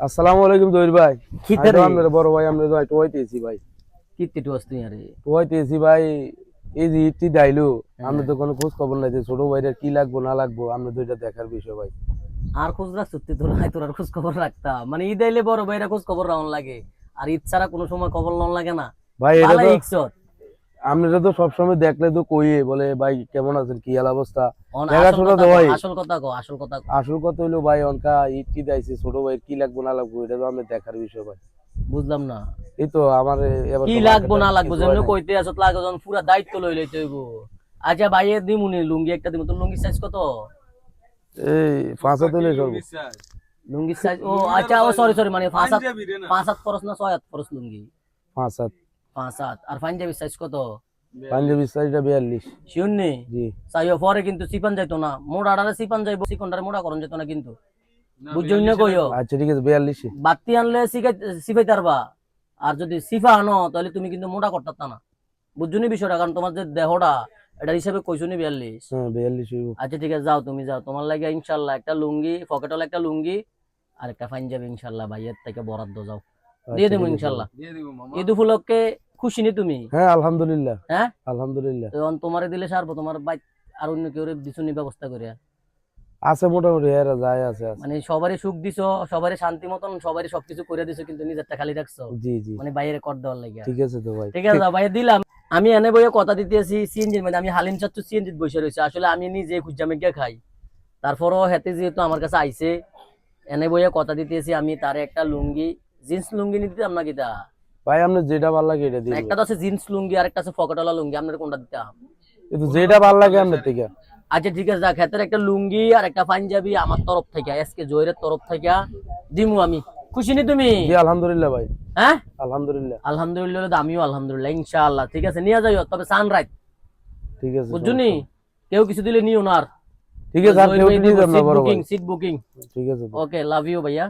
আসসালামু আলাইকুম জহির ভাই। খিতে রে আমরা বড় ভাই আমরা তো টোয়াইতেছি ভাই। কিতে টুয়াস তুই আরে টোয়াইতেছি ভাই। এই যে ইটি দাইলো আমরা হ্যাঁ। তো কোনো খোঁজ খবর নাই যে ছোট ভাইটার কি লাগবো না লাগবো আমরা দুইটা দেখার বিষয় ভাই। আর খোঁজ রাখ সত্যি তোর নাই তোর আর খোঁজ খবর রাখতাম মানে ঈদ আইলে বড় ভাইরা খোঁজ খবর রাউন লাগে আর ঈদ ছাড়া কোনো সময় খবর লন লাগে না ভাই এটা ভালো তো ইকসত আমরা তো সবসময় দেখলে তো কইয়ে বলে ভাই কেমন আছেন কি হাল অবস্থা অন আসল দেখাশোনা কথা তো কো ভাই। আসল কথা কো আসল কথা কো আসল কথা হইলো ভাই অনকা ইটি দাইছে ছোট ভাইয়ের কি লাগবো না লাগবো এটা তো আমরা দেখার বিষয় ভাই। বুঝলাম না এই তো আমার এবার কি তো লাগবো মার্কেটে না লাগবো কিছু হয় যেমন নাই। কইতে আসত লাগে যখন পুরা দায়িত্ব লই লইতে হইব আচ্ছা ভাইয়ের দিমুনি লুঙ্গি একটা দিমু তোর লুঙ্গি সাইজ কত এই পাঁচা তুলে চলবো। লুঙ্গি সাইজ ও আচ্ছা ও সরি সরি মানে পাঁচ হাত খরচ না 6 হাত খরচ লুঙ্গি পাঁচ হাত 5 হাত আর পাঞ্জাবি সাইজ কত পাঞ্জাবি সাইজটা 42। শিওর নেই জি চাইও পরে কিন্তু সিপান যাইতো না মোড়া আড়ারে সিপান যাইবো সিকন্ডারে মোড়া করন যেত না কিন্তু বুঝছো না কইও আচ্ছা ঠিক আছে 42। বাতি আনলে সিফাই তারবা আর যদি সিফা আনো তাহলে তুমি কিন্তু মোড়া করতে না বুঝছো নি বিষয়টা কারণ তোমার যে দেহটা এটা হিসাবে কইছো নি 42 হ্যাঁ 42 হইব। আচ্ছা ঠিক আছে যাও তুমি যাও তোমার লাগে ইনশাল্লাহ একটা লুঙ্গি পকেটওয়ালা একটা লুঙ্গি আর একটা পাঞ্জাবি ইনশাল্লাহ ভাইয়ের থেকে বরাদ্দ যাও দিয়ে আচ্ছা দেবো ঠিক আছে। ইনশাল্লাহ ঈদ উপলক্ষে খুশি নি তুমি হ্যাঁ আলহামদুলিল্লাহ হ্যাঁ আলহামদুলিল্লাহ। তো তোমারে দিলে সারবো তোমার বাইক আর অন্য কেউ দিছুনি ব্যবস্থা করে আছে মোটামুটি এরা যায় আছে আছে। মানে সবারই সুখ দিছো সবারই শান্তি মতন সবারই সবকিছু করে দিছো কিন্তু নিজেরটা খালি রাখছো জি জি মানে বাইরে কর দেওয়ার লাগে ঠিক আছে তো ভাই। ঠিক আছে ভাই দিলাম আমি এনে বইয়ে কথা দিতেছি সিএনজির মধ্যে আমি হালিম চাচ্ছু সিএনজি বসে রয়েছে আসলে আমি নিজে খুঁজা মেঘা খাই তারপরও হেতে যেহেতু আমার কাছে আইছে এনে বইয়ে কথা দিতেছি আমি তারে একটা লুঙ্গি জিন্স লুঙ্গি নিতে দিতাম না কিতা ভাই আপনি যেটা ভালো লাগে এটা দিন। একটা তো আছে জিন্স লুঙ্গি আর একটা আছে পকেটওয়ালা লুঙ্গি আপনার কোনটা দিতাম কিন্তু যেটা ভালো লাগে আপনার থেকে। আচ্ছা ঠিক আছে দেখ হাতের একটা লুঙ্গি আর একটা পাঞ্জাবি আমার তরফ থেকে এসকে জহিরের তরফ থেকে দিমু আমি খুশি নি তুমি জি আলহামদুলিল্লাহ ভাই হ্যাঁ আলহামদুলিল্লাহ। আলহামদুলিল্লাহ আমিও আলহামদুলিল্লাহ ইনশাআল্লাহ ঠিক আছে নিয়ে যাইও তবে সানরাইজ ঠিক আছে বুঝছো নি কেউ কিছু দিলে নিও না আর ঠিক আছে আর কেউ নিয়ে যাবেন না বড় ভাই। সিট বুকিং ঠিক আছে তো। ওকে লাভ ইউ ভাইয়া